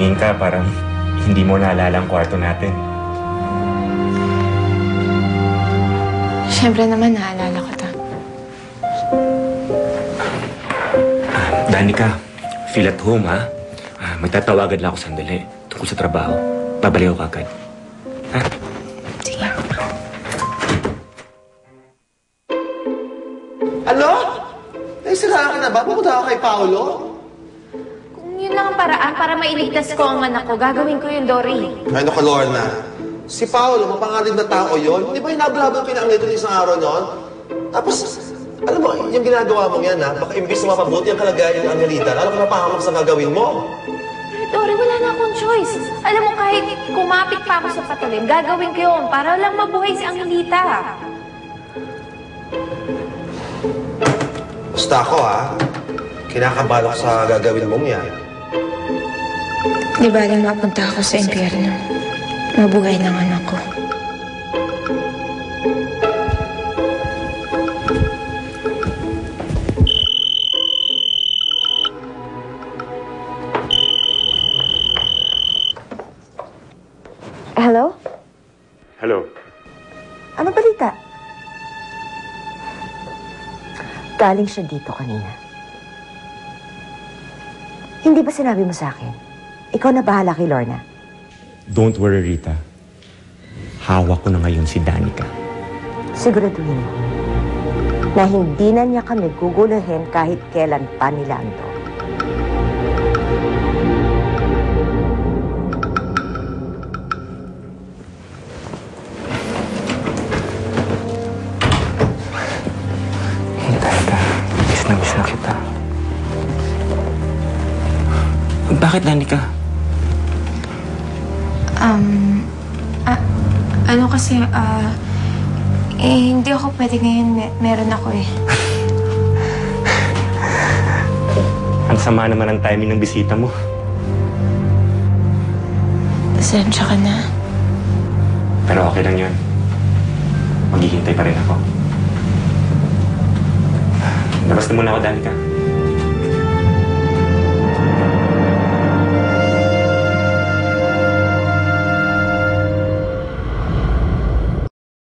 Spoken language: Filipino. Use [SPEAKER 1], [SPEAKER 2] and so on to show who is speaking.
[SPEAKER 1] tingin ka, parang hindi mo naalala ang kwarto natin.
[SPEAKER 2] Siyempre naman, naalala ko to.
[SPEAKER 1] Danica, feel at home, ha? Magtatawagan lang ako sandali tungkol sa trabaho. Babalik ako agad. Ha?
[SPEAKER 2] Sige.
[SPEAKER 3] Ano? Naisiraan ka na ba? Pupunta ka kay Paolo?
[SPEAKER 4] Kung yun lang ang paraan para mailigtas ko ang anak ko, gagawin ko yun, Dory.
[SPEAKER 3] Ay, naku, Lorna. Si Paolo, mapangalan na tao yun. Di ba hinabla-habla kinangay doon isang araw noon? Tapos, alam mo, yung ginagawa mong yan, ha? Baka imbis na mapabuti ang kalagayan ng Angelita, lalo ka napahamak sa gagawin mo.
[SPEAKER 4] Dory, wala na akong choice. Alam mo, kahit kumapit pa ako sa patalim, gagawin ko yun para lang mabuhay si Angelita.
[SPEAKER 3] Basta ako, ha? Kinakabalak sa gagawin mong yan.
[SPEAKER 2] Di ba lang mapunta ako sa impyerno? Mabuhay ng anak ko.
[SPEAKER 5] Hello?
[SPEAKER 1] Hello.
[SPEAKER 5] Ano balita? Galing siya dito kanina. Hindi ba sinabi mo sa akin? Ikaw na bahala kay Lorna.
[SPEAKER 1] Don't worry, Rita. Hawak ko na ngayon si Danica.
[SPEAKER 5] Siguraduhin mo na hindi na niya kami guguluhin kahit kailan pa nila ando.
[SPEAKER 1] Danica, miss na kita. Bakit, Danica?
[SPEAKER 2] Ano kasi, hindi ako pwede ngayon. Meron ako eh.
[SPEAKER 1] Ang sama naman ang timing ng bisita mo.
[SPEAKER 2] Pasensya ka na.
[SPEAKER 1] Pero okay lang yun. Maghihintay pa rin ako. Labas na muna ako, Danica.